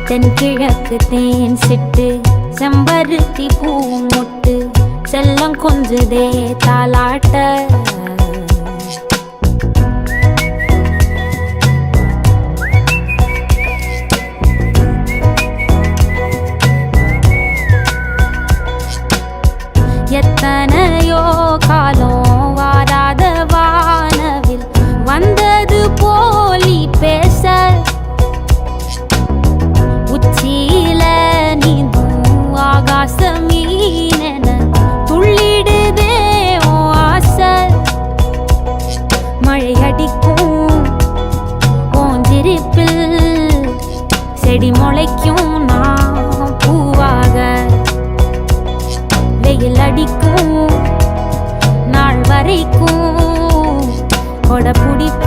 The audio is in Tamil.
தென்கிழக்கு தேன் சிட்டு செம்பருத்தி பூ முட்டு செல்லம் கொஞ்சுதே தாலாட்ட எத்தனையோ காலம் வாராத வானவில் வந்தது போலி பேச உச்சியில நீந்தும் ஆகாச மீனென துள்ளிடுதே உன் ஆசை மழை அடிக்கும் ஓஞ்சிருப்பில் செடி முளைக்கும் நான் பூவாக வெயில் அடிக்கும் நாள் வரைக்கும் கொடை பிடிப்ப